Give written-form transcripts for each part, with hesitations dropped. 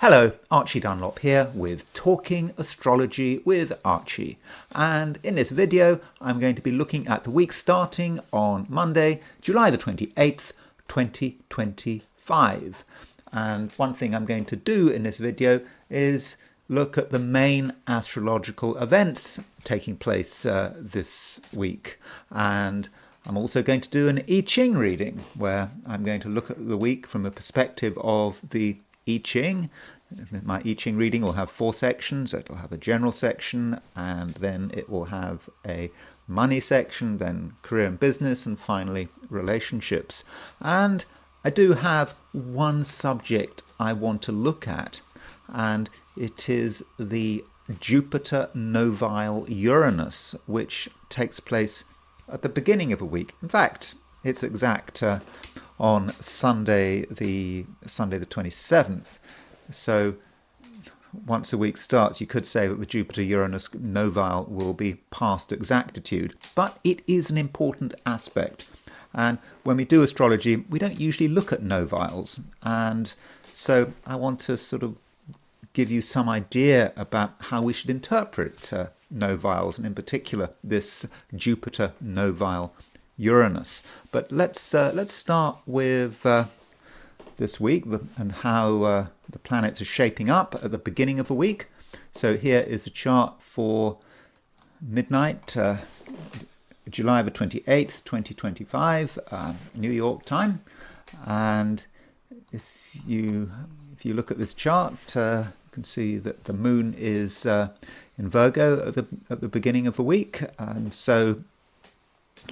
Hello, Archie Dunlop here with Talking Astrology with Archie. And in this video, I'm going to be looking at the week starting on Monday, July the 28th, 2025. And one thing I'm going to do in this video is look at the main astrological events taking place this week. And I'm also going to do an I Ching reading where I'm going to look at the week from a perspective of the I Ching. My I Ching reading will have 4 sections. It'll have a general section, and then it will have a money section, then career and business, and finally relationships. And I do have one subject I want to look at, and it is the Jupiter novile Uranus, which takes place at the beginning of a week. In fact, it's exact on Sunday the 27th. So once a week starts, you could say that the Jupiter-Uranus novile will be past exactitude, but it is an important aspect. And when we do astrology, we don't usually look at noviles. And so I want to sort of give you some idea about how we should interpret noviles, and in particular this Jupiter novile Uranus. But let's start with this week and how the planets are shaping up at the beginning of a week. So here is a chart for midnight, July the 28th, 2025, New York time. And if you look at this chart, you can see that the moon is in Virgo at the beginning of the week, and so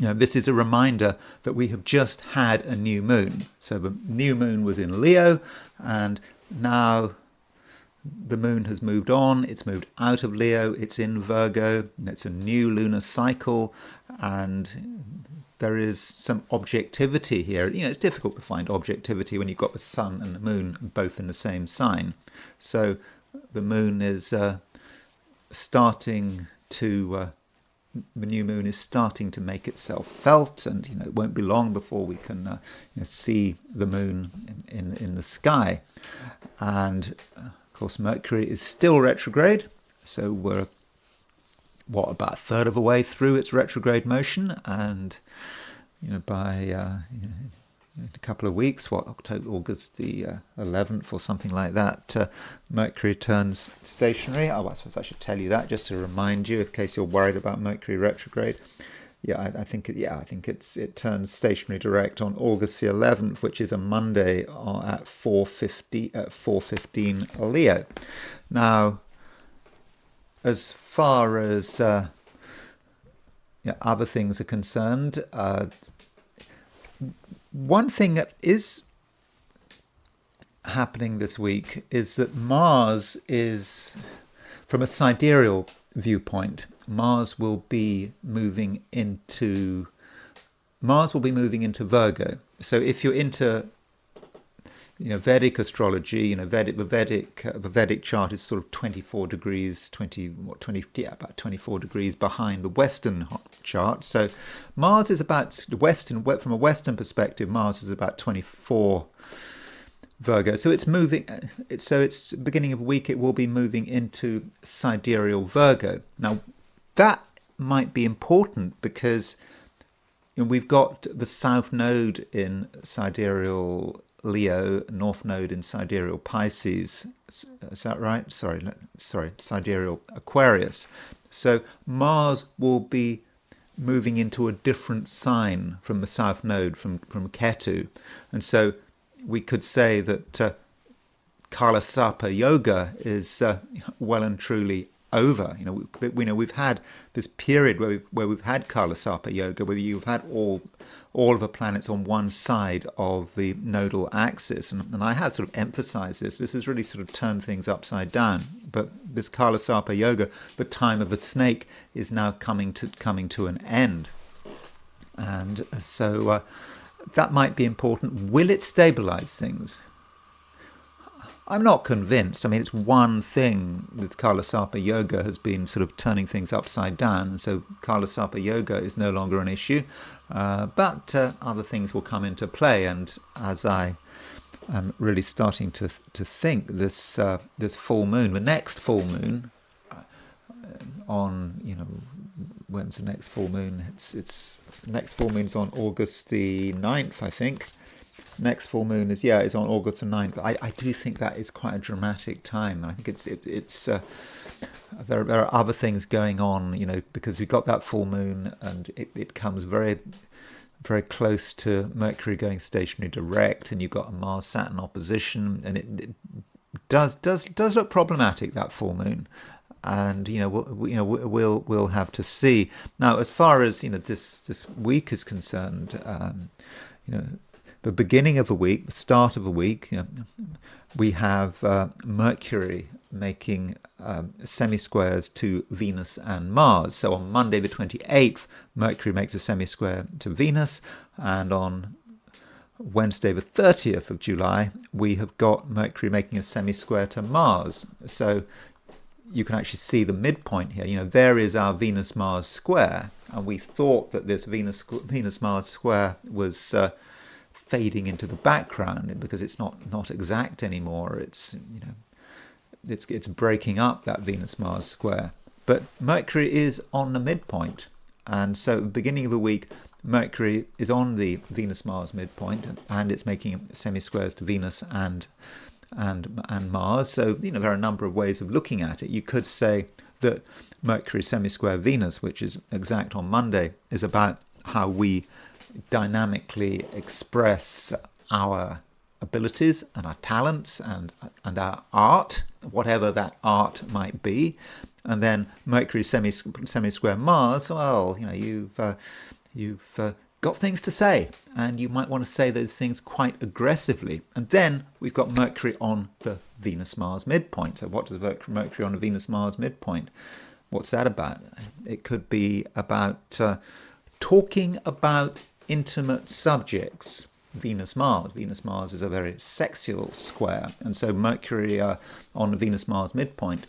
this is a reminder that we have just had a new moon. So the new moon was in Leo, and now the moon has moved on. It's moved out of Leo. It's in Virgo. And it's a new lunar cycle, and there is some objectivity here. It's difficult to find objectivity when you've got the sun and the moon both in the same sign. So the moon is starting to... the new moon is starting to make itself felt, and it won't be long before we can see the moon in the sky. And of course Mercury is still retrograde, so we're about a third of the way through its retrograde motion, and by in a couple of weeks, August the 11th or something like that, Mercury turns stationary. I suppose I should tell you that just to remind you, in case you're worried about Mercury retrograde. I think it turns stationary direct on August the 11th, which is a Monday at 4:15 Leo. Now, as far as other things are concerned, one thing that is happening this week is that Mars is, from a sidereal viewpoint, Mars will be moving into Virgo. So if you're into Vedic astrology, the Vedic chart is sort of 24 degrees, about 24 degrees behind the Western chart. So Mars is about from a Western perspective, Mars is about 24 Virgo. So it's moving. It's beginning of a week. It will be moving into sidereal Virgo. Now that might be important because we've got the South Node in sidereal Leo, North Node in sidereal Pisces. Is that right? Sorry, sidereal Aquarius. So Mars will be moving into a different sign from the South Node, from Ketu. And so we could say that Kalasapa Yoga is well and truly over. We've had this period where we've had Kalasapa Yoga, where you've had all of the planets on one side of the nodal axis, and I have sort of emphasized this. This has really sort of turned things upside down. But this Kalasapa Yoga, the time of the snake, is now coming to an end, and so that might be important. Will it stabilize things? I'm not convinced. I mean, it's one thing with Kalasapa Yoga has been sort of turning things upside down, and so Kalasapa Yoga is no longer an issue, but other things will come into play. And as I I'm really starting to think this this full moon, the next full moon, on when's the next full moon? It's next full moon's on August the 9th, I think. Next full moon is on August the 9th. I do think that is quite a dramatic time. I think it's there are other things going on, because we've got that full moon and it comes very very close to Mercury going stationary direct, and you've got a Mars-Saturn opposition, and it does look problematic, that full moon. And we'll have to see. Now, as far as this week is concerned, the beginning of a week, the start of a week, we have Mercury making semi-squares to Venus and Mars. So on Monday the 28th, Mercury makes a semi-square to Venus, and on Wednesday the 30th of July, we have got Mercury making a semi-square to Mars. So you can actually see the midpoint here. There is our Venus-Mars square, and we thought that this Venus-Mars square was fading into the background because it's not exact anymore. It's breaking up, that Venus-Mars square. But Mercury is on the midpoint, and so at the beginning of the week, Mercury is on the Venus-Mars midpoint, and it's making semi-squares to Venus and Mars. So there are a number of ways of looking at it. You could say that Mercury semi-square Venus, which is exact on Monday, is about how we dynamically express our abilities and our talents and our art, whatever that art might be. And then Mercury semi-square Mars, well, you've got things to say, and you might want to say those things quite aggressively. And then we've got Mercury on the Venus-Mars midpoint. So what does Mercury on the Venus-Mars midpoint, what's that about? It could be about talking about intimate subjects. Venus-Mars. Venus-Mars is a very sexual square, and so Mercury on the Venus-Mars midpoint,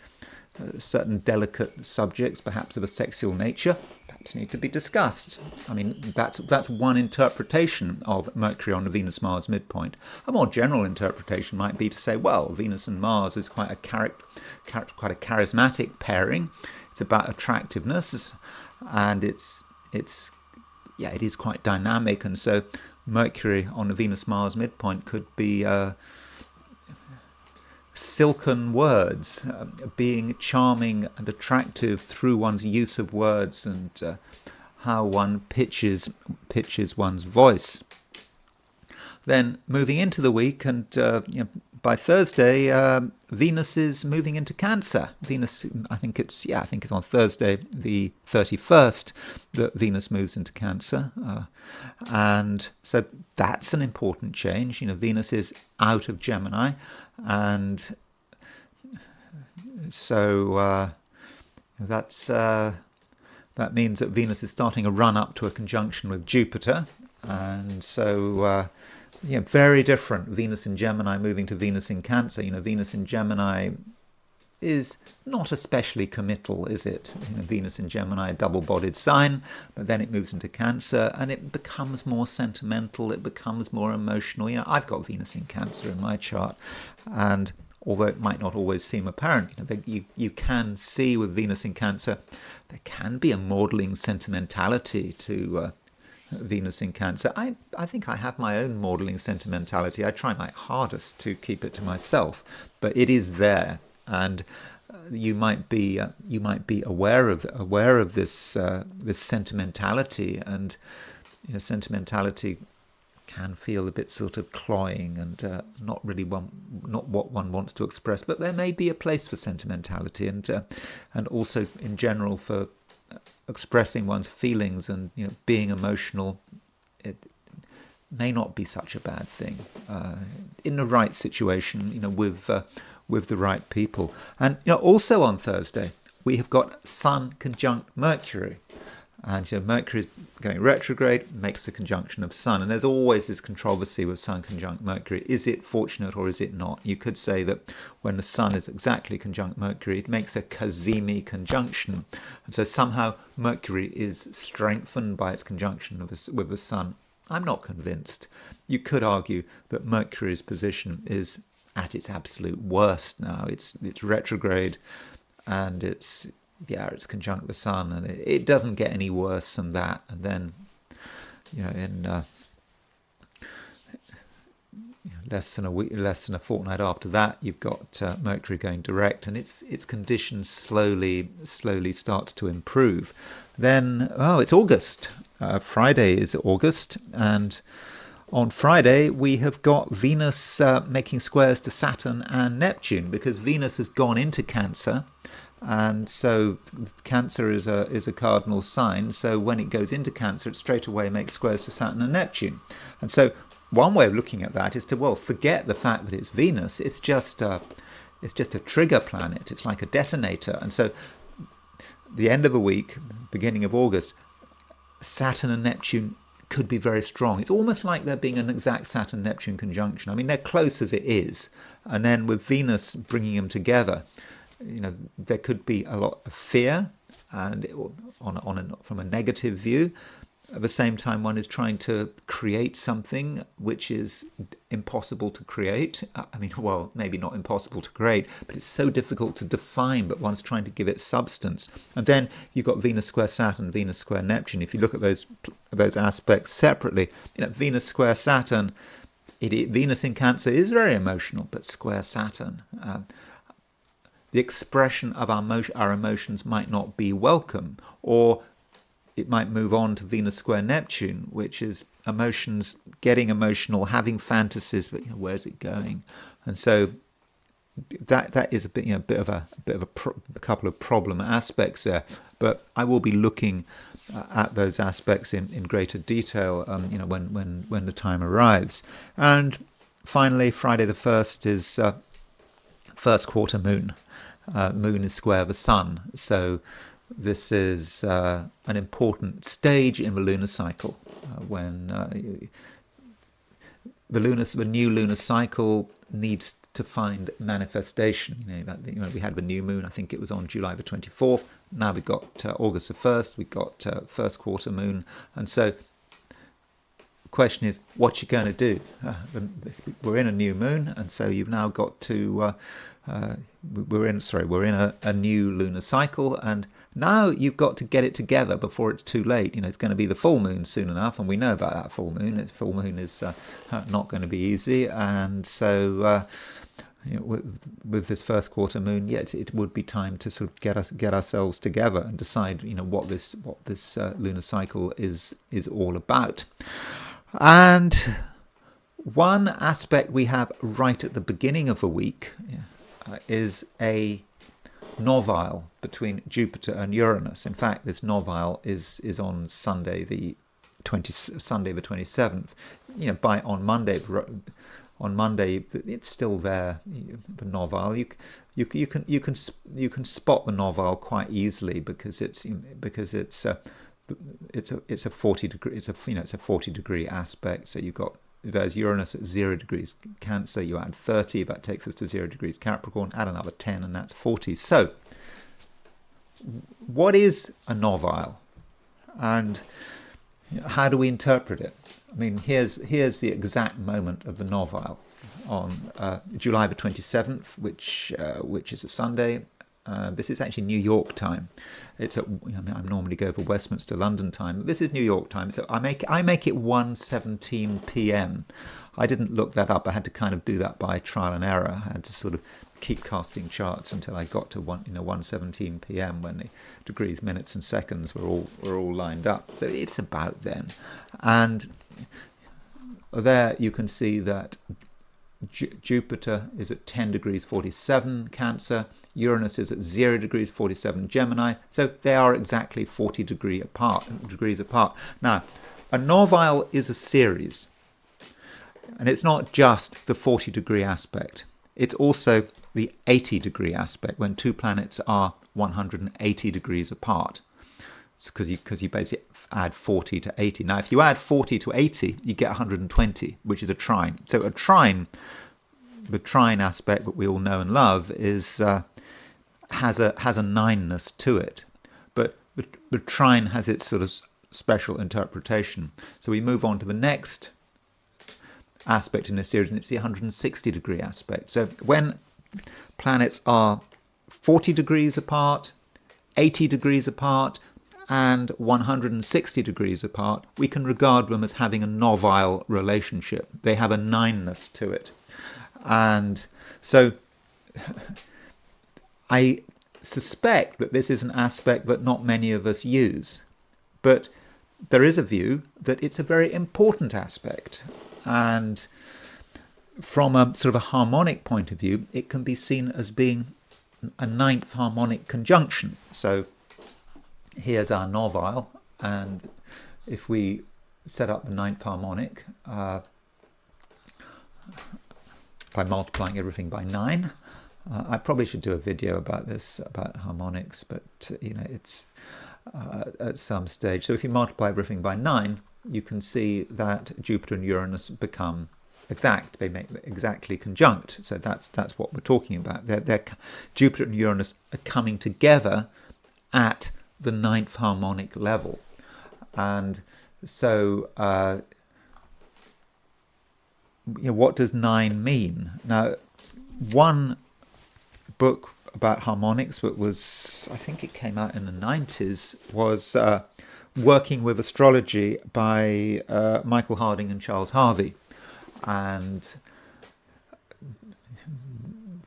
certain delicate subjects, perhaps of a sexual nature, perhaps need to be discussed. I mean, that's one interpretation of Mercury on the Venus-Mars midpoint. A more general interpretation might be to say, well, Venus and Mars is quite a charismatic pairing. It's about attractiveness, and it is quite dynamic, and so Mercury on the Venus-Mars midpoint could be silken words, being charming and attractive through one's use of words and how one pitches one's voice. Then moving into the week, and by Thursday, Venus is moving into Cancer. Venus, I think it's on Thursday, the 31st, that Venus moves into Cancer, and so that's an important change. Venus is out of Gemini, and so that means that Venus is starting a run up to a conjunction with Jupiter, and so. Very different. Venus in Gemini moving to Venus in Cancer. Venus in Gemini is not especially committal, is it? Venus in Gemini, a double-bodied sign, but then it moves into Cancer and it becomes more sentimental, it becomes more emotional. I've got Venus in Cancer in my chart, and although it might not always seem apparent, you can see with Venus in Cancer, there can be a maudling sentimentality to Venus in Cancer. I think I have my own maudling sentimentality. I try my hardest to keep it to myself, but it is there, and you might be aware of this this sentimentality, and sentimentality can feel a bit sort of cloying and not what one wants to express. But there may be a place for sentimentality, and also in general for expressing one's feelings and being emotional. It may not be such a bad thing in the right situation, with the right people. And also on Thursday we have got Sun conjunct Mercury, and Mercury is going retrograde, makes a conjunction of Sun, and there's always this controversy with Sun conjunct Mercury. Is it fortunate or is it not? You could say that when the Sun is exactly conjunct Mercury, it makes a Cazimi conjunction, and so somehow Mercury is strengthened by its conjunction with the Sun I'm not convinced. You could argue that Mercury's position is at its absolute worst now. It's retrograde, and it's conjunct the Sun, and it doesn't get any worse than that. And then, in less than a week, less than a fortnight after that, you've got Mercury going direct, and its conditions slowly start to improve. Then, it's August. Friday is August, and on Friday we have got Venus making squares to Saturn and Neptune, because Venus has gone into Cancer, and so Cancer is a cardinal sign. So when it goes into Cancer, it straight away makes squares to Saturn and Neptune, and so one way of looking at that is to, forget the fact that it's Venus. It's just a trigger planet. It's like a detonator. And so the end of the week, beginning of August, Saturn and Neptune could be very strong. It's almost like there being an exact Saturn-Neptune conjunction. I mean, they're close as it is. And then with Venus bringing them together, there could be a lot of fear, and from a negative view. At the same time, one is trying to create something which is impossible to create. I mean, maybe not impossible to create, but it's so difficult to define, but one's trying to give it substance. And then you've got Venus square Saturn, Venus square Neptune. If you look at those aspects separately, Venus square Saturn, Venus in Cancer is very emotional, but square Saturn, the expression of our emotions might not be welcome, or it might move on to Venus square Neptune, which is emotions, getting emotional, having fantasies, but where's it going? And so that is a bit of a couple of problem aspects there. But I will be looking at those aspects in greater detail, when the time arrives. And finally, Friday the 1st is first quarter moon. Moon is square the Sun, so this is an important stage in the lunar cycle, when the new lunar cycle needs to find manifestation. We had the new moon, I think it was on July the 24th. Now we've got August the 1st, we've got first quarter moon. And so the question is, what you're going to do? We're in a new moon, and so you've now got to... we're in a new lunar cycle, and now you've got to get it together before it's too late. It's going to be the full moon soon enough, and we know about that full moon. Full moon is not going to be easy, and so with this first quarter moon, it would be time to sort of get ourselves together and decide, what this lunar cycle is all about. And one aspect we have right at the beginning of the week is a novile between Jupiter and Uranus. In fact, this novile is on Sunday the 27th. On Monday it's still there. The novile, you can spot the novile quite easily, because it's a 40 degree, it's a 40 degree aspect. So there's Uranus at 0 degrees Cancer, you add 30, that takes us to 0 degrees Capricorn, add another 10, and that's 40. So what is a novile, and how do we interpret it? I mean, here's the exact moment of the novile on July the 27th, which is a Sunday. This is actually New York time. I normally go for Westminster London time. This is New York time, so I make it 1:17 p.m. I didn't look that up. I had to kind of do that by trial and error. I had to sort of keep casting charts until I got to 1:17 p.m. when the degrees, minutes, and seconds were all lined up. So it's about then, and there you can see that Jupiter is at 10 degrees 47 Cancer, Uranus is at 0 degrees 47 Gemini, so they are exactly 40 degrees apart. Now, a novile is a series, and it's not just the 40 degree aspect, it's also the 80 degree aspect, when two planets are 180 degrees apart. Because you basically add 40 to 80. Now, if you add 40 to 80, you get 120, which is a trine. So a trine, the trine aspect that we all know and love, has a nineness to it. But the trine has its sort of special interpretation. So we move on to the next aspect in this series, and it's the 160 degree aspect. So when planets are 40 degrees apart, 80 degrees apart, and 160 degrees apart, we can regard them as having a novile relationship. They have a nineness to it. And so I suspect that this is an aspect that not many of us use, but there is a view that it's a very important aspect. And from a sort of a harmonic point of view, it can be seen as being a ninth harmonic conjunction. So here's our novile, and if we set up the ninth harmonic by multiplying everything by 9, I probably should do a video about this, about harmonics, but it's at some stage. So if you multiply everything by 9, you can see that Jupiter and Uranus become exact. They make exactly conjunct. So that's what we're talking about. Jupiter and Uranus are coming together at the ninth harmonic level. And so what does 9 mean? Now, one book about harmonics that was, I think it came out in the 90s, was Working with Astrology by Michael Harding and Charles Harvey. And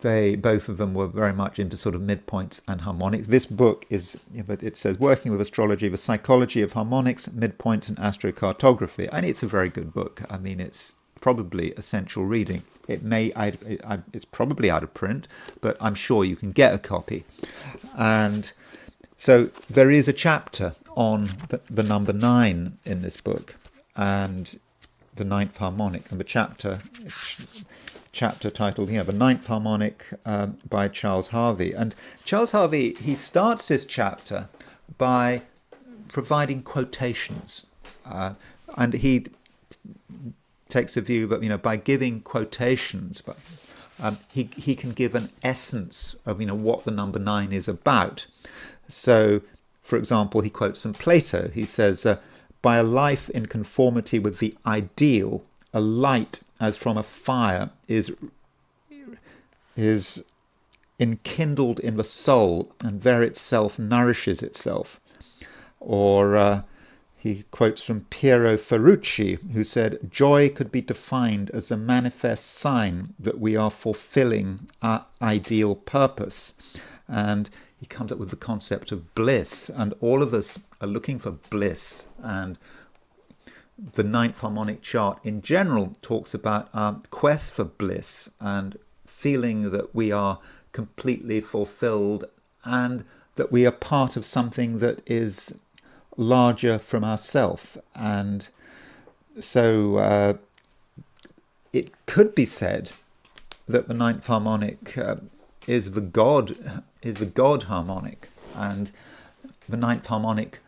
both of them were very much into sort of midpoints and harmonics. This book is, it says Working with Astrology, the Psychology of Harmonics, Midpoints and Astrocartography. And it's a very good book. I mean, it's probably essential reading. It's probably out of print, but I'm sure you can get a copy. And so there is a chapter on the number 9 in this book, and the ninth harmonic, and the chapter titled, the ninth harmonic by Charles Harvey. And Charles Harvey, he starts this chapter by providing quotations, and he takes a view that by giving quotations, he can give an essence of what the number 9 is about. So, for example, he quotes from Plato. He says, "By a life in conformity with the ideal, a light as from a fire is enkindled in the soul, and there itself nourishes itself." Or he quotes from Piero Ferrucci, who said, "Joy could be defined as a manifest sign that we are fulfilling our ideal purpose." And he comes up with the concept of bliss, and all of us are looking for bliss. And the ninth harmonic chart in general talks about our quest for bliss and feeling that we are completely fulfilled and that we are part of something that is larger from ourselves. And so it could be said that the ninth harmonic is the God harmonic, and the ninth harmonic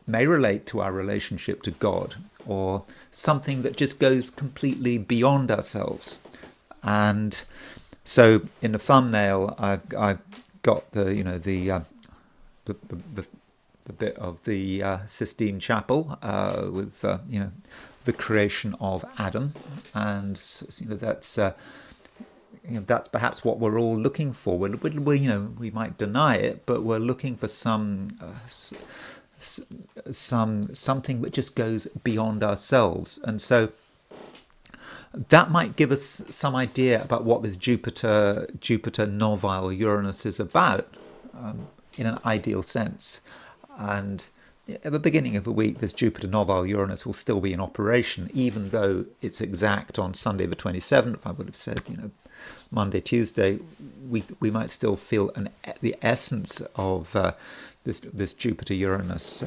may relate to our relationship to God, or something that just goes completely beyond ourselves. And so in the thumbnail, I've got the bit of the Sistine Chapel with the creation of Adam, and that's perhaps what we're all looking for. We might deny it, but we're looking for something that just goes beyond ourselves. And so that might give us some idea about what this Jupiter novile Uranus is about, in an ideal sense. And at the beginning of the week, this Jupiter novile Uranus will still be in operation, even though it's exact on Sunday the 27th. I would have said, Monday, Tuesday, we might still feel the essence of this Jupiter Uranus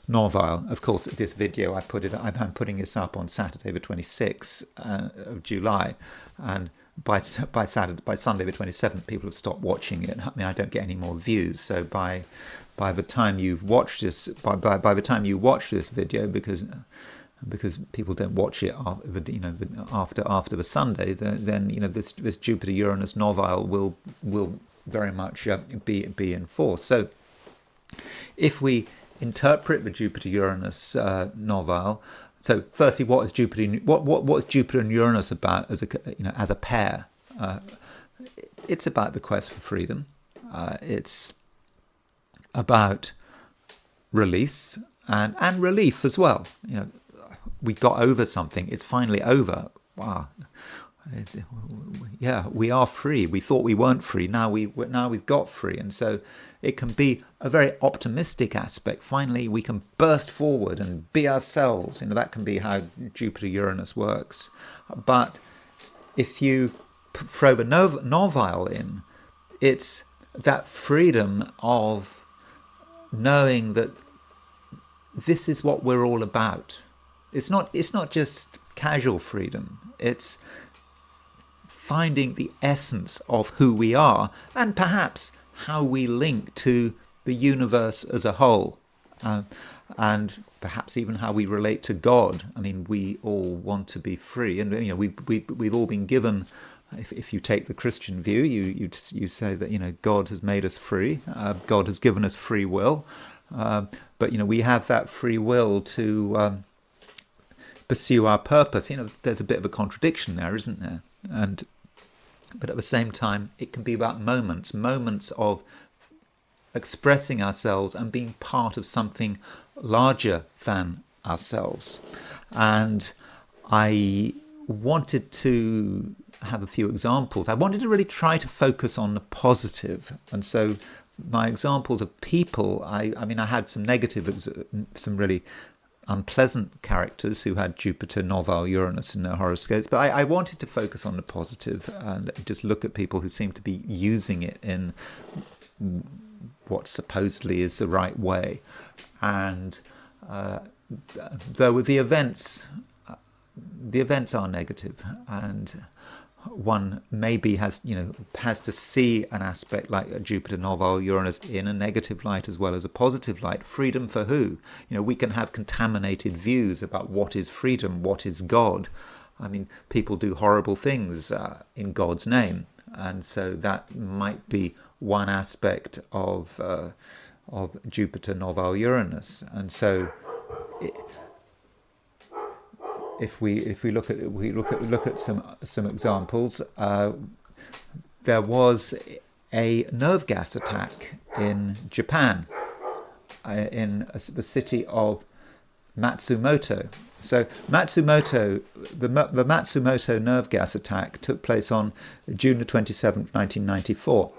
novile. Of course, this video I'm putting this up on Saturday the 26th of July, and by Sunday the 27th, people have stopped watching it. I mean, I don't get any more views. So by the time you've watched this, by the time you watch this video, because people don't watch it after the Sunday, then this Jupiter Uranus novile will very much be in force. So if we interpret the Jupiter-Uranus novile. So, firstly, what is Jupiter? What is Jupiter and Uranus about as a pair? It's about the quest for freedom. It's about release and relief as well. We got over something. It's finally over. Wow. Yeah, we are free. We thought we weren't free. Now we've got free, and so it can be a very optimistic aspect. Finally, we can burst forward and be ourselves. That can be how Jupiter-Uranus works. But if you throw the novile in, it's that freedom of knowing that this is what we're all about. It's not just casual freedom. It's finding the essence of who we are and perhaps how we link to the universe as a whole, and perhaps even how we relate to God. I mean, we all want to be free, and we've all been given. If you take the Christian view, you say that God has made us free. God has given us free will, but we have that free will to pursue our purpose. There's a bit of a contradiction there, isn't there? But at the same time, it can be about moments of expressing ourselves and being part of something larger than ourselves. And I wanted to have a few examples. I wanted to really try to focus on the positive. And so my examples of people, I had some negative, some really unpleasant characters who had Jupiter, novile, Uranus in their horoscopes, but I wanted to focus on the positive and just look at people who seem to be using it in what supposedly is the right way. And though with the events are negative, and one maybe has to see an aspect like a Jupiter, novile, Uranus in a negative light as well as a positive light. Freedom for who? We can have contaminated views about what is freedom, what is God. I mean, people do horrible things in God's name, and so that might be one aspect of Jupiter, novile, Uranus. And so if we look at some examples, there was a nerve gas attack in Japan, in the city of Matsumoto. So the Matsumoto nerve gas attack took place on June the 27th, 1994,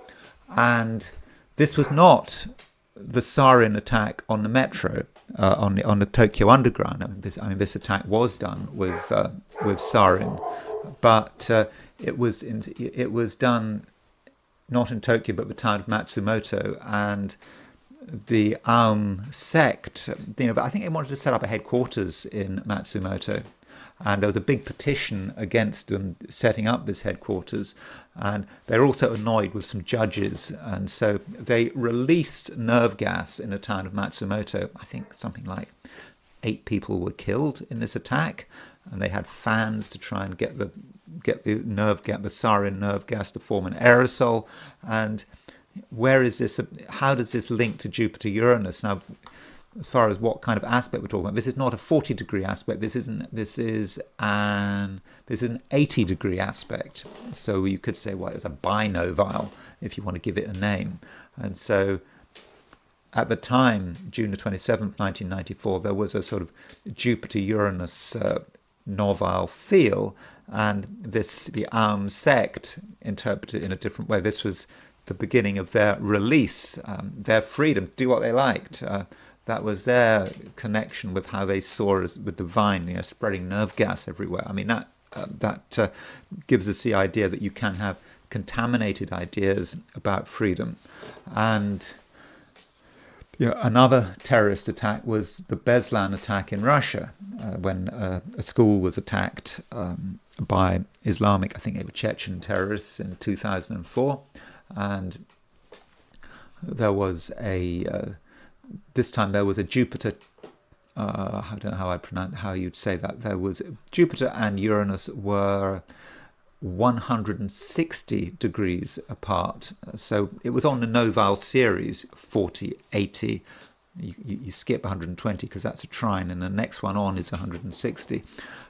and this was not the sarin attack on the metro, on the Tokyo Underground. This attack was done with sarin, but it was done not in Tokyo but the town of Matsumoto, and the Aum sect. I think they wanted to set up a headquarters in Matsumoto, and there was a big petition against them setting up this headquarters, and they're also annoyed with some judges, and so they released nerve gas in the town of Matsumoto. I think something like 8 people were killed in this attack, and they had fans to try and get the sarin nerve gas to form an aerosol. And where is this? How does this link to Jupiter Uranus? Now, as far as what kind of aspect we're talking about, this is not a 40-degree aspect. This is an 80-degree aspect. So you could say, well, it's a binovile if you want to give it a name. And so at the time, June the 27th, 1994, there was a sort of Jupiter-Uranus novile feel, and the Aum sect interpreted it in a different way. This was the beginning of their release, their freedom to do what they liked. That was their connection with how they saw as the divine, spreading nerve gas everywhere. I mean, that gives us the idea that you can have contaminated ideas about freedom. And another terrorist attack was the Beslan attack in Russia, when a school was attacked by Islamic, I think they were Chechen terrorists in 2004. And there was this time there was a Jupiter, I don't know how you'd say that. There was Jupiter and Uranus were 160 degrees apart. So it was on the novile series 40, 80, You skip 120 because that's a trine, and the next one on is 160,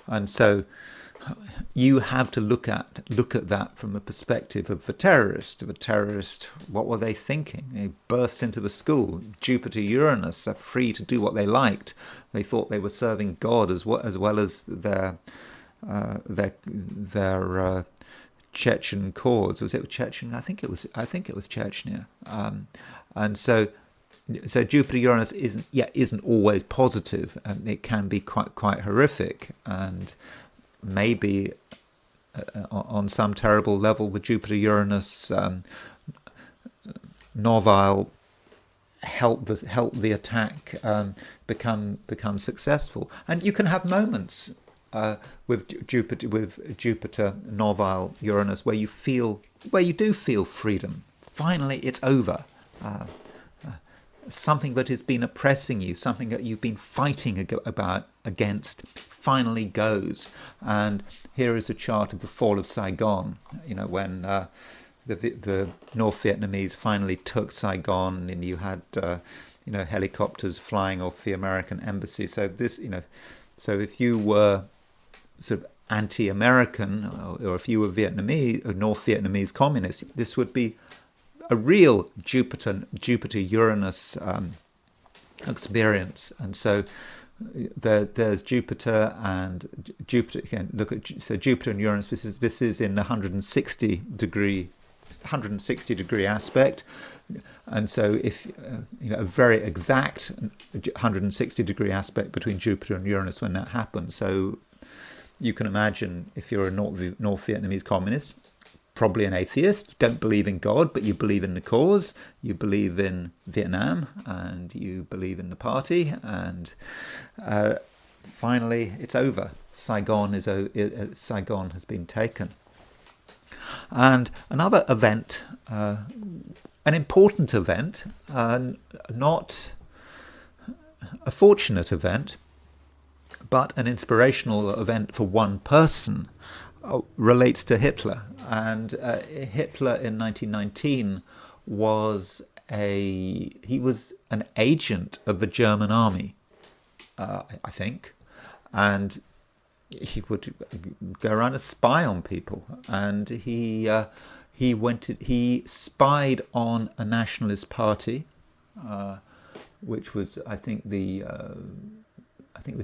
and so you have to look at that from the perspective of the terrorist. Of a terrorist, what were they thinking? They burst into the school. Jupiter, Uranus are free to do what they liked. They thought they were serving God as well as their Chechen cause. Was it Chechen? I think it was Chechnya. And so Jupiter Uranus isn't always positive, and it can be quite horrific. And maybe on some terrible level, the Jupiter Uranus novile help the attack become successful. And you can have moments with Jupiter novile Uranus where you do feel freedom. Finally, it's over. Something that has been oppressing you, something that you've been fighting against, finally goes. And here is a chart of the fall of Saigon. When the North Vietnamese finally took Saigon, and you had helicopters flying off the American embassy. So so if you were sort of anti-American, or if you were Vietnamese or North Vietnamese communist, this would be a real Jupiter Uranus experience. And so there's Jupiter again. So Jupiter and Uranus. This is in the 160 degree aspect, and so if a very exact 160 degree aspect between Jupiter and Uranus when that happens. So you can imagine, if you're a North Vietnamese communist, probably an atheist, you don't believe in God, but you believe in the cause, you believe in Vietnam, and you believe in the party, and finally it's over. Saigon has been taken. And another event, an important event, not a fortunate event, but an inspirational event for one person, relates to Hitler. And Hitler in 1919 was an agent of the German army, I think, and he would go around and spy on people. And he spied on a nationalist party, which was, I think, the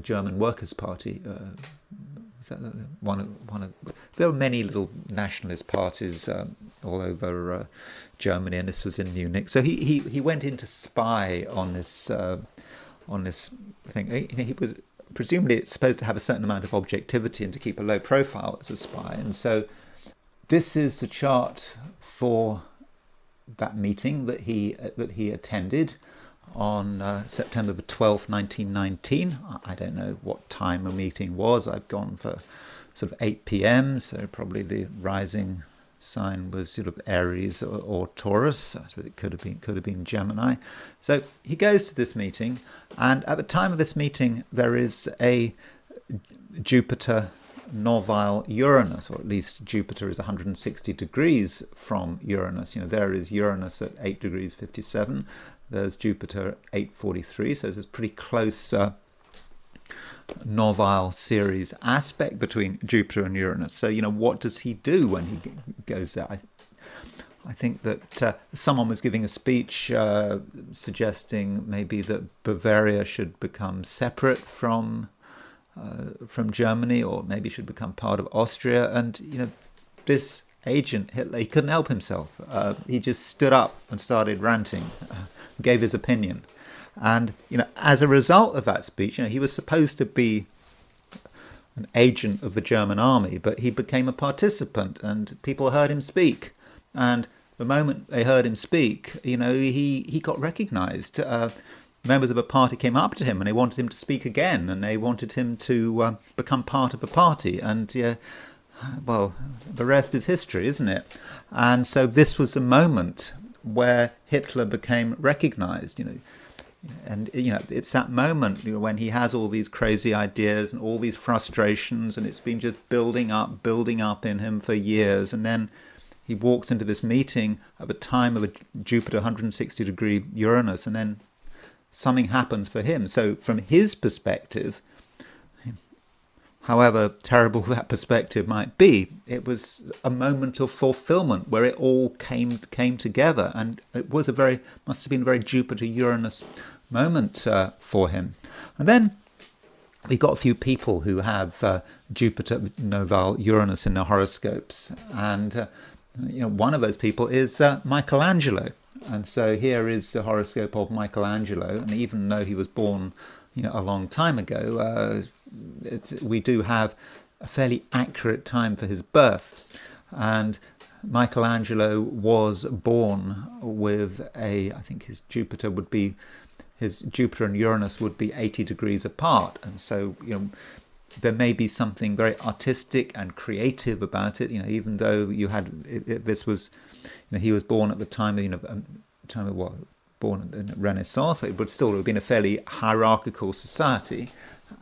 German Workers' Party. Is that one of? There were many little nationalist parties all over Germany, and this was in Munich. So he went in to spy on this thing. He was presumably supposed to have a certain amount of objectivity and to keep a low profile as a spy. And so this is the chart for that meeting that he attended on September the 12th, 1919. I don't know what time the meeting was. I've gone for sort of 8 p.m, so probably the rising sign was sort of Aries or Taurus. I suppose it could have been Gemini. So he goes to this meeting, and at the time of this meeting there is a Jupiter novile Uranus, or at least Jupiter is 160 degrees from Uranus. There is Uranus at 8 degrees 57. There's Jupiter 843, so there's a pretty close novile series aspect between Jupiter and Uranus. So, what does he do when he goes there? I think that someone was giving a speech suggesting maybe that Bavaria should become separate from Germany, or maybe should become part of Austria. And, this agent, Hitler, he couldn't help himself. He just stood up and started ranting. Gave his opinion, and as a result of that speech, he was supposed to be an agent of the German army, but he became a participant, and people heard him speak. And the moment they heard him speak, he got recognised. Members of a party came up to him and they wanted him to speak again, and they wanted him to become part of the party. And well, the rest is history, isn't it? And so this was a moment where Hitler became recognized, and it's that moment when he has all these crazy ideas and all these frustrations, and it's been just building up in him for years, and then he walks into this meeting at the time of a Jupiter 160 degree Uranus, and then something happens for him. So from his perspective, however terrible that perspective might be, it was a moment of fulfillment where it all came together, and it was must have been a very Jupiter-Uranus moment for him. And then we got a few people who have Jupiter, novile, Uranus in their horoscopes, and one of those people is Michelangelo. And so here is the horoscope of Michelangelo, and even though he was born a long time ago, we do have a fairly accurate time for his birth. And Michelangelo was born with I think his Jupiter and Uranus would be 80 degrees apart. And so, there may be something very artistic and creative about it, even though he was born at the time of born in the Renaissance, but it would still have been a fairly hierarchical society.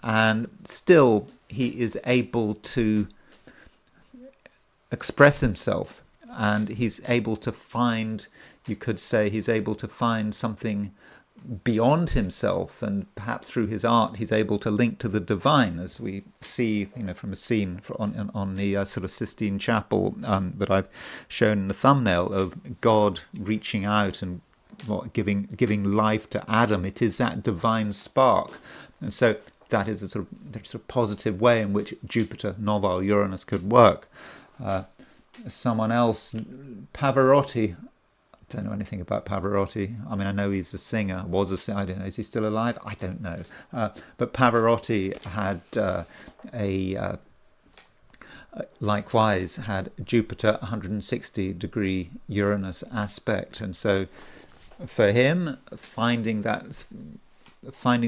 And still, he is able to express himself, and he's able to find, you could say, he's able to find something beyond himself, and perhaps through his art he's able to link to the divine, as we see from a scene on the sort of Sistine Chapel that I've shown in the thumbnail, of God reaching out and giving life to Adam. It is that divine spark. And so that is a sort of positive way in which Jupiter, novile, Uranus could work. Someone else, Pavarotti. I don't know anything about Pavarotti. I mean, I know he's a singer, was a singer. I don't know, is he still alive? I don't know. But Pavarotti had likewise had Jupiter 160 degree Uranus aspect. And so for him, finding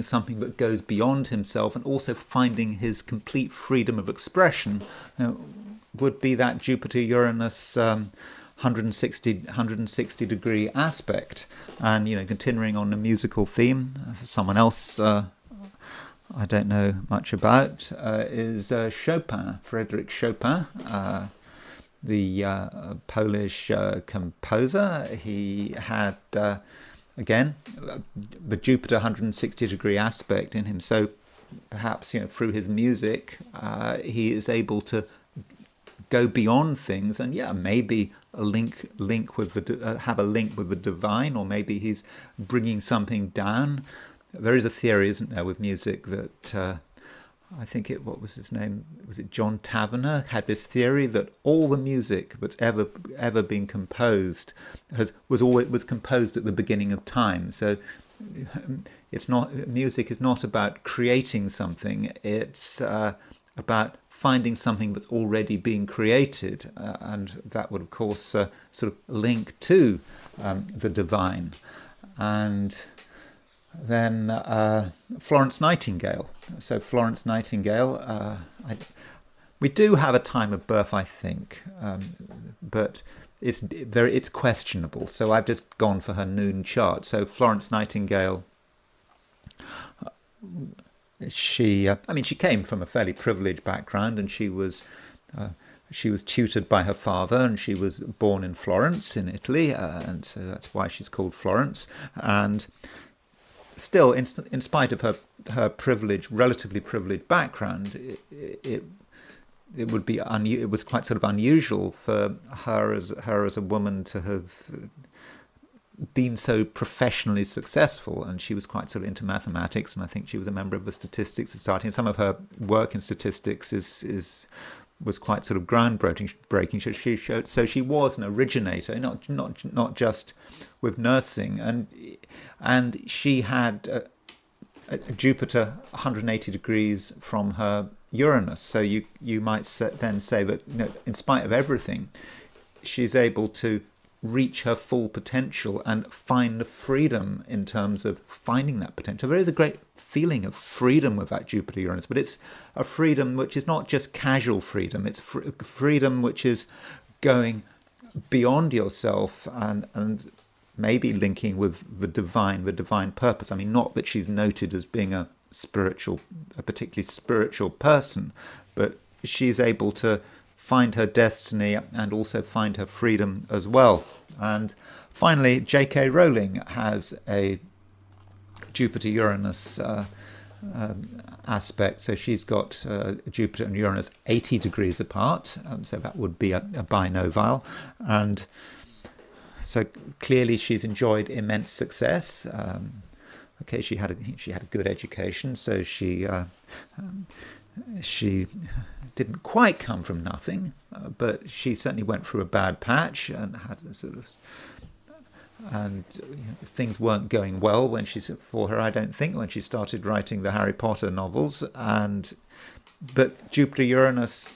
something that goes beyond himself, and also finding his complete freedom of expression, would be that Jupiter-Uranus 160 degree aspect. And continuing on the musical theme, someone else I don't know much about is Chopin, Frédéric Chopin, the Polish composer. He had again the Jupiter 160 degree aspect in him, so perhaps through his music he is able to go beyond things, and maybe a link with have a link with the divine, or maybe he's bringing something down. There is a theory, isn't there, with music that I think what was his name? Was it John Tavener? Had this theory that all the music that's ever been composed was composed at the beginning of time. So music is not about creating something. It's about finding something that's already being created, and that would of course sort of link to the divine. And then Florence Nightingale. So Florence Nightingale, we do have a time of birth, I think, but it's questionable. So I've just gone for her noon chart. So Florence Nightingale, she came from a fairly privileged background, and she was tutored by her father, and she was born in Florence in Italy, and so that's why she's called Florence. And still, in spite of her relatively privileged background, it was quite sort of unusual for her as a woman to have been so professionally successful. And she was quite sort of into mathematics, and I think she was a member of the Statistics Society, and some of her work in statistics was quite sort of groundbreaking. So she was an originator, not just with nursing, and she had a Jupiter 180 degrees from her Uranus. So you might then say that in spite of everything, she's able to reach her full potential and find the freedom in terms of finding that potential. There is a great feeling of freedom with that Jupiter Uranus, but it's a freedom which is not just casual freedom. It's freedom which is going beyond yourself and maybe linking with the divine purpose. I mean, not that she's noted as being a particularly spiritual person, but she's able to find her destiny and also find her freedom as well. And finally, J.K. Rowling has a Jupiter-Uranus aspect. So she's got Jupiter and Uranus 80 degrees apart, so that would be a binovile. And so clearly she's enjoyed immense success. Okay, she had a good education, so she didn't quite come from nothing, but she certainly went through a bad patch and had a sort of, and things weren't going well for her, I don't think, when she started writing the Harry Potter novels. But Jupiter Uranus,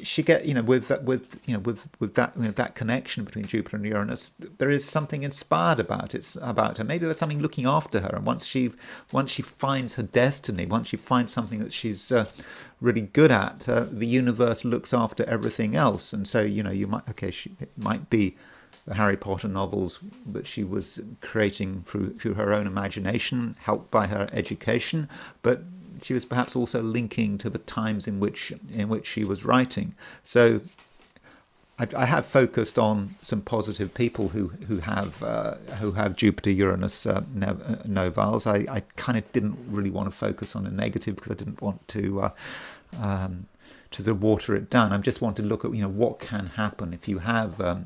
she get with that connection between Jupiter and Uranus, there is something inspired about her. Maybe there's something looking after her, and once she finds her destiny, once she finds something that she's really good at, the universe looks after everything else. And so it might be the Harry Potter novels that she was creating through her own imagination, helped by her education, but she was perhaps also linking to the times in which she was writing. So I have focused on some positive people who have Jupiter Uranus noviles. I kind of didn't really want to focus on a negative because I didn't want to sort of water it down. I just want to look at what can happen if you have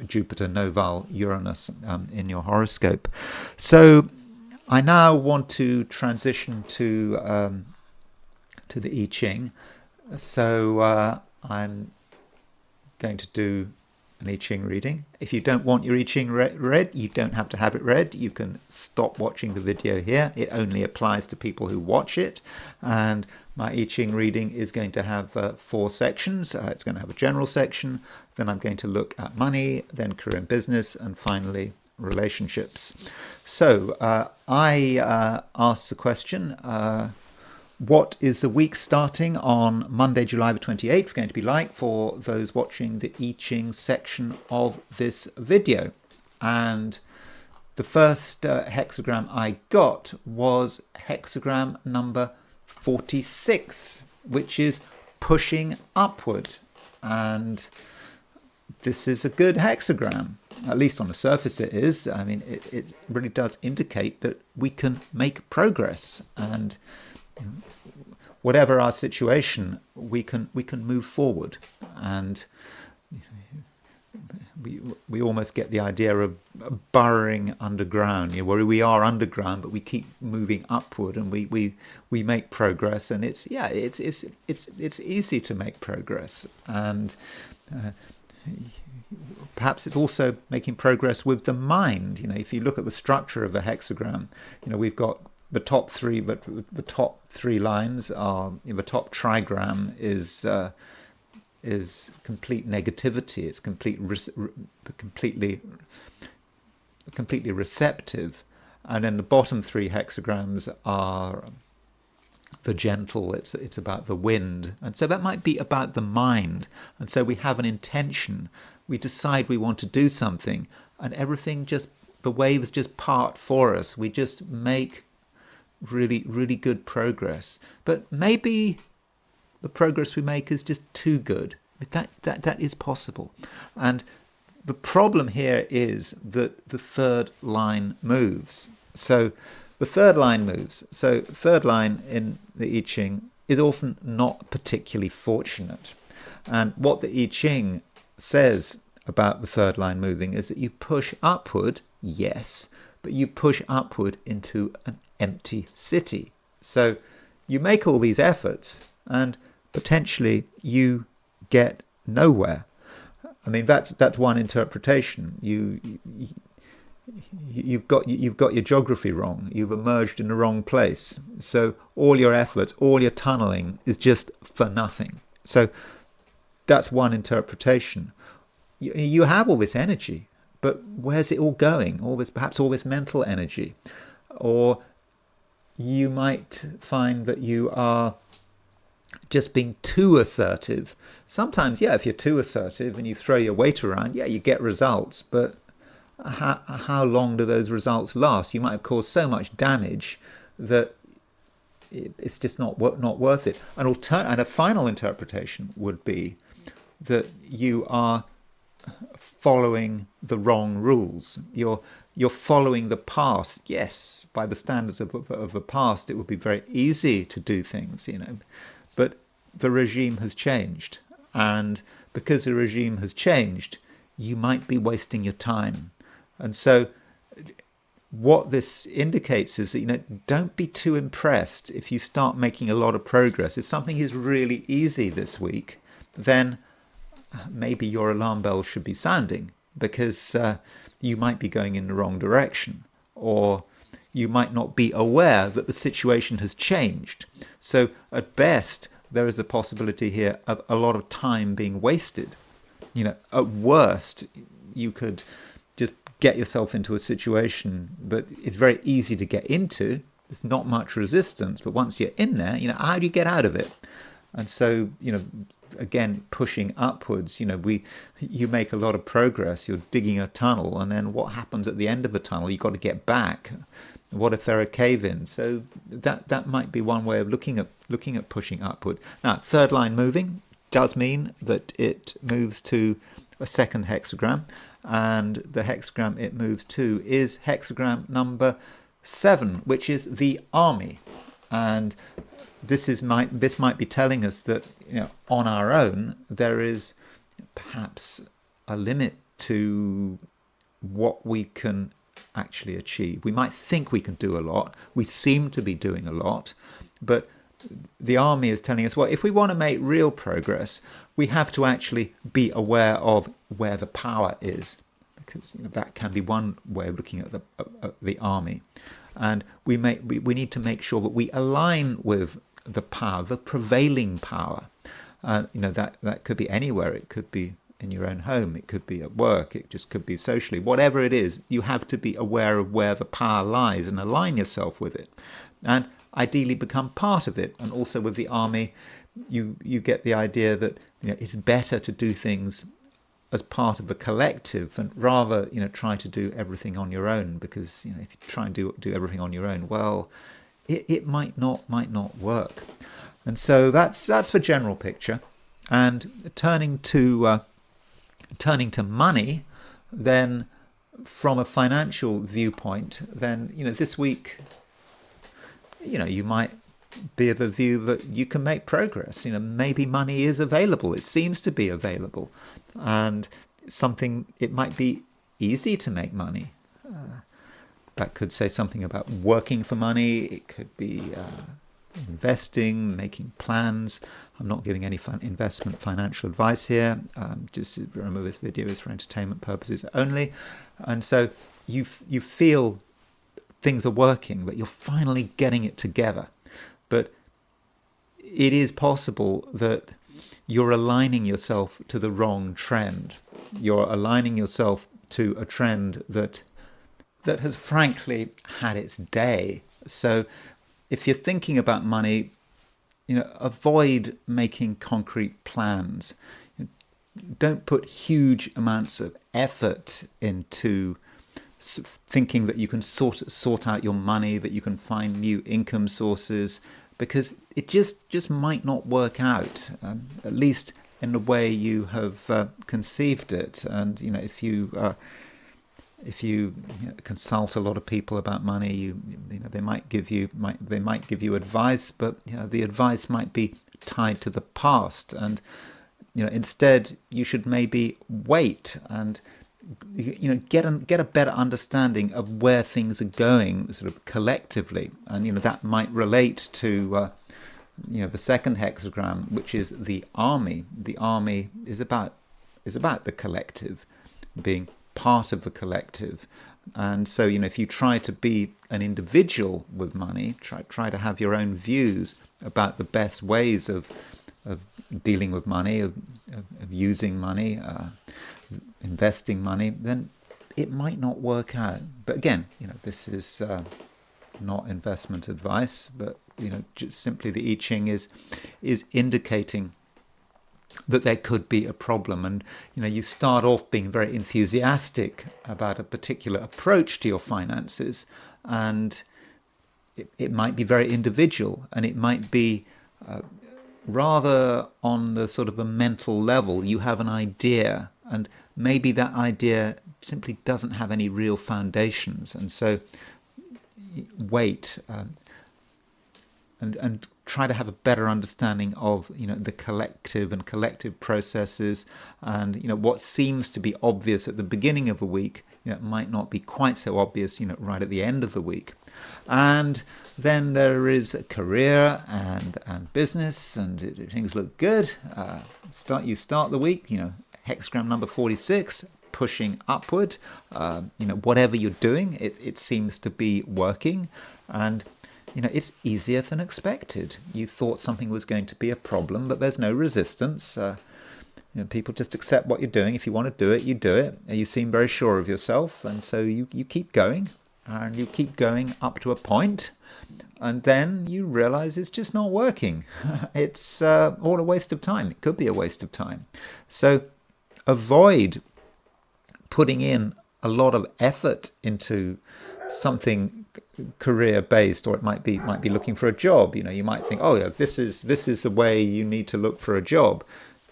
Jupiter novile Uranus in your horoscope. So I now want to transition to the I Ching. So I'm going to do an I Ching reading. If you don't want your I Ching read, you don't have to have it read. You can stop watching the video here. It only applies to people who watch it. And my I Ching reading is going to have 4 sections. It's going to have a general section. Then I'm going to look at money, then career and business, and finally relationships. So I asked the question, what is the week starting on Monday, July the 28th going to be like for those watching the I Ching section of this video? And the first hexagram I got was hexagram number 46, which is pushing upward. And this is a good hexagram. At least on the surface it is. I mean, it really does indicate that we can make progress, and whatever our situation, we can move forward. And we almost get the idea of burrowing underground, where we are underground, but we keep moving upward, and we make progress. And it's easy to make progress, and perhaps it's also making progress with the mind. If you look at the structure of a hexagram, we've got the top 3, but the top 3 lines are, the top trigram is complete negativity. It's completely receptive, and then the bottom 3 hexagrams are the gentle. It's about the wind, and so that might be about the mind. And so we have an intention. We decide we want to do something, and the waves just part for us. We just make really, really good progress. But maybe the progress we make is just too good. That is possible. And the problem here is that the third line moves. So the third line moves. So third line in the I Ching is often not particularly fortunate. And what the I Ching says about the third line moving is that you push upward, yes, but you push upward into an empty city. So you make all these efforts and potentially you get nowhere. I mean, that's one interpretation. You've got your geography wrong. You've emerged in the wrong place. So all your efforts, all your tunneling is just for nothing. So that's one interpretation. You have all this energy, but where's it all going? Perhaps all this mental energy. Or you might find that you are just being too assertive. Sometimes, if you're too assertive and you throw your weight around, you get results, but how long do those results last? You might have caused so much damage that it's just not worth it. And a final interpretation would be that you are following the wrong rules. You're following the past. Yes, by the standards of the past, it would be very easy to do things, but the regime has changed, and because the regime has changed, you might be wasting your time. And so what this indicates is that don't be too impressed if you start making a lot of progress. If something is really easy this week, then maybe your alarm bell should be sounding, because you might be going in the wrong direction, or you might not be aware that the situation has changed. So at best, there is a possibility here of a lot of time being wasted. At worst, you could just get yourself into a situation that it's very easy to get into. There's not much resistance, but once you're in there, how do you get out of it? And so, again, pushing upwards, you make a lot of progress. You're digging a tunnel, and then what happens at the end of the tunnel? You've got to get back. What if there are cave-ins? So that might be one way of looking at pushing upward. Now, third line moving does mean that it moves to a second hexagram, and the hexagram it moves to is hexagram number 7, which is the army. And this might be telling us that on our own there is perhaps a limit to what we can actually achieve. We might think we can do a lot. We seem to be doing a lot, but the army is telling us, well, if we want to make real progress, we have to actually be aware of where the power is, because that can be one way of looking at the army. And we need to make sure that we align with the power, the prevailing power. That could be anywhere. It could be in your own home. It could be at work. It just could be socially. Whatever it is, you have to be aware of where the power lies and align yourself with it, and ideally become part of it. And also with the army, you get the idea that it's better to do things as part of a collective, and rather try to do everything on your own, because if you try and do everything on your own, well, it might not work. And so that's the general picture. And turning to money, then from a financial viewpoint, then this week, you might be of a view that you can make progress. Maybe money is available. It seems to be available, and it might be easy to make money. That could say something about working for money. It could be investing, making plans. I'm not giving any investment financial advice here. Just remember, this video is for entertainment purposes only. And so you feel things are working, that you're finally getting it together. But it is possible that you're aligning yourself to the wrong trend. You're aligning yourself to a trend that has frankly had its day. So if you're thinking about money, avoid making concrete plans. Don't put huge amounts of effort into thinking that you can sort out your money, that you can find new income sources, because it just might not work out, at least in the way you have conceived it. And if you consult a lot of people about money, they might give you advice, but the advice might be tied to the past, and instead you should maybe wait and get a better understanding of where things are going, sort of collectively. And that might relate to the second hexagram, which is the army. The army is about the collective, being part of the collective. And so if you try to be an individual with money, try to have your own views about the best ways of dealing with money, of using money, investing money, then it might not work out. But again, this is not investment advice, but just simply the I Ching is indicating that there could be a problem. And you start off being very enthusiastic about a particular approach to your finances, and it might be very individual, and it might be rather on the sort of a mental level. You have an idea and maybe that idea simply doesn't have any real foundations, and so wait, and try to have a better understanding of the collective and collective processes, and what seems to be obvious at the beginning of a week might not be quite so obvious right at the end of the week. And then there is a career and business, and things look good. You start the week, hexagram number 46, pushing upward. Whatever you're doing, it seems to be working, and it's easier than expected. You thought something was going to be a problem, but there's no resistance. People just accept what you're doing. If you want to do it, you do it. You seem very sure of yourself, and so you keep going, and you keep going up to a point, and then you realize it's just not working. It's all a waste of time. It could be a waste of time. So avoid putting in a lot of effort into something career based, or it might be looking for a job. You might think, oh yeah, this is the way you need to look for a job.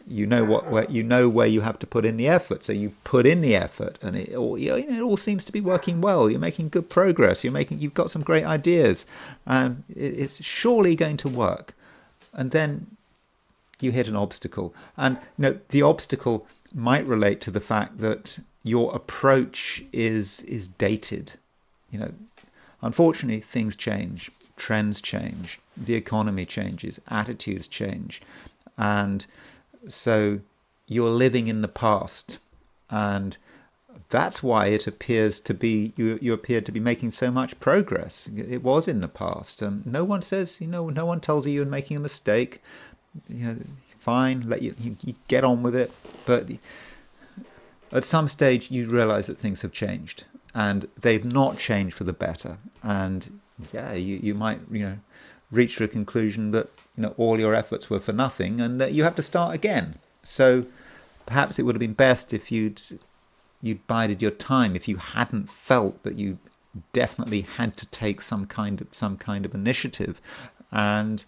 Where you have to put in the effort, so you put in the effort, and it all seems to be working well. You're making good progress. You've got some great ideas, and it's surely going to work. And then you hit an obstacle, and the obstacle might relate to the fact that your approach is dated. Unfortunately, things change, trends change, the economy changes, attitudes change, and so you're living in the past, and that's why it appears to be you appear to be making so much progress. It was in the past, and no one says, no one tells you you're making a mistake. Fine, let you get on with it, but at some stage you realize that things have changed, and they've not changed for the better, and you might reach to a conclusion that all your efforts were for nothing, and that you have to start again. So perhaps it would have been best if you'd bided your time, if you hadn't felt that you definitely had to take some kind of initiative. And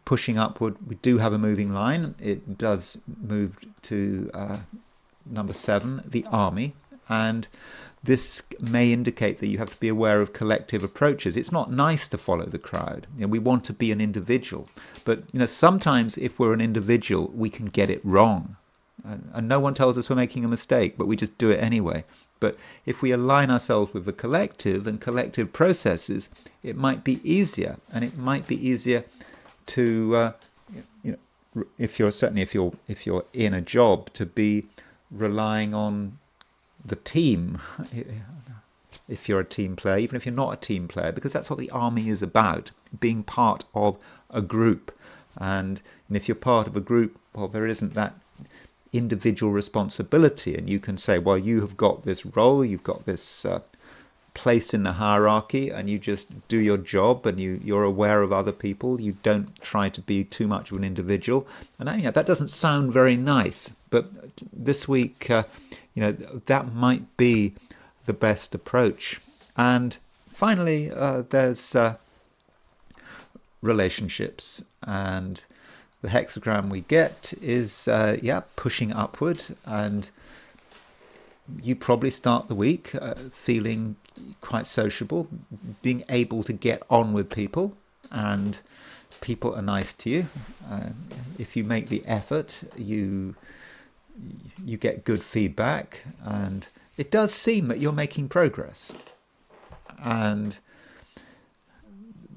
pushing upward, we do have a moving line. It does move to number 7, the army, and this may indicate that you have to be aware of collective approaches. It's not nice to follow the crowd. We want to be an individual, but sometimes if we're an individual, we can get it wrong, and no one tells us we're making a mistake, but we just do it anyway. But if we align ourselves with the collective and collective processes, it might be easier, and it might be easier to if you're in a job, to be relying on the team, if you're a team player, even if you're not a team player, because that's what the army is about, being part of a group. And if you're part of a group, well, there isn't that individual responsibility, and you can say, well, you have got this role, you've got this place in the hierarchy, and you just do your job, and you're aware of other people. You don't try to be too much of an individual. And that doesn't sound very nice, but this week that might be the best approach. And finally, there's relationships, and the hexagram we get is pushing upward, and you probably start the week feeling quite sociable, being able to get on with people, and people are nice to you. If you make the effort, you get good feedback, and it does seem that you're making progress. And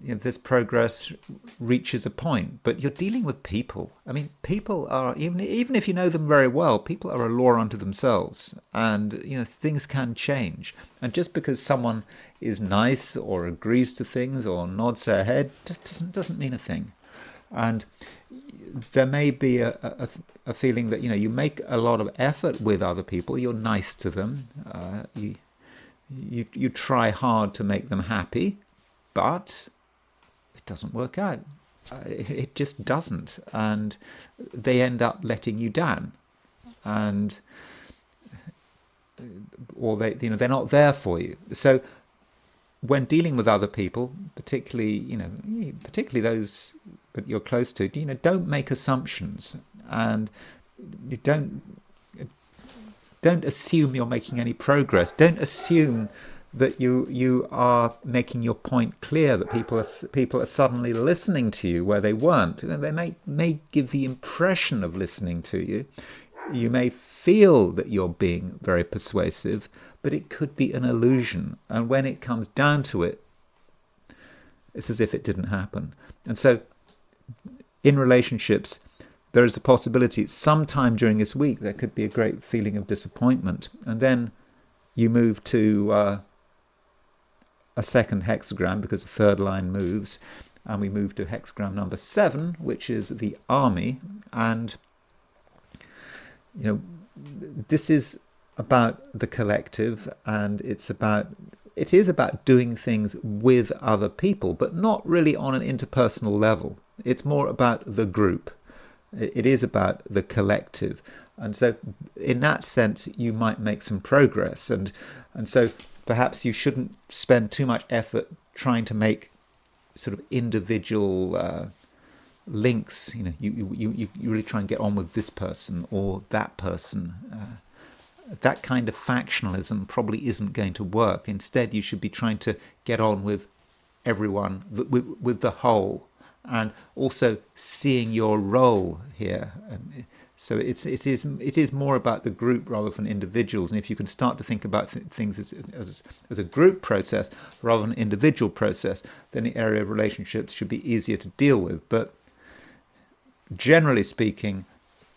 this progress reaches a point, but you're dealing with people. I mean, people are, even if you know them very well, people are a law unto themselves, and things can change. And just because someone is nice or agrees to things or nods their head just doesn't mean a thing. And there may be a feeling that you make a lot of effort with other people. You're nice to them. You try hard to make them happy, but it doesn't work out. It just doesn't, and they end up letting you down, or they're not there for you. So when dealing with other people, particularly those that you're close to, don't make assumptions, and you don't don't assume you're making any progress. Don't assume that you are making your point clear, that people are suddenly listening to you where they weren't. They may give the impression of listening to you. You may feel that you're being very persuasive, but it could be an illusion. And when it comes down to it, it's as if it didn't happen. And so in relationships, there is a possibility sometime during this week there could be a great feeling of disappointment. And then you move to a second hexagram because the third line moves, and we move to hexagram number 7, which is the army. And this is about the collective, and it is about doing things with other people, but not really on an interpersonal level. It's more about the group. It is about the collective. And so in that sense, you might make some progress. And so perhaps you shouldn't spend too much effort trying to make sort of individual links. You really try and get on with this person or that person. That kind of factionalism probably isn't going to work. Instead, you should be trying to get on with everyone, with the whole, and also seeing your role here. And so it is more about the group rather than individuals. And if you can start to think about things as a group process rather than an individual process, then the area of relationships should be easier to deal with. But generally speaking,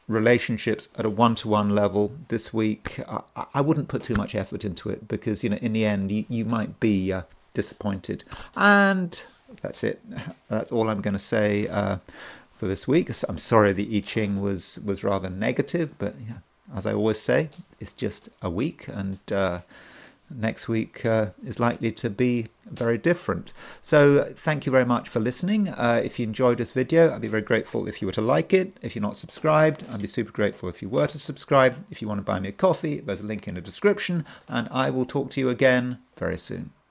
relationships at a one-to-one level this week, I wouldn't put too much effort into it, because in the end you might be disappointed. And that's it. That's all I'm going to say for this week. I'm sorry the I Ching was rather negative, but as I always say, it's just a week, and next week is likely to be very different. So thank you very much for listening. If you enjoyed this video, I'd be very grateful if you were to like it. If you're not subscribed, I'd be super grateful if you were to subscribe. If you want to buy me a coffee, there's a link in the description, and I will talk to you again very soon.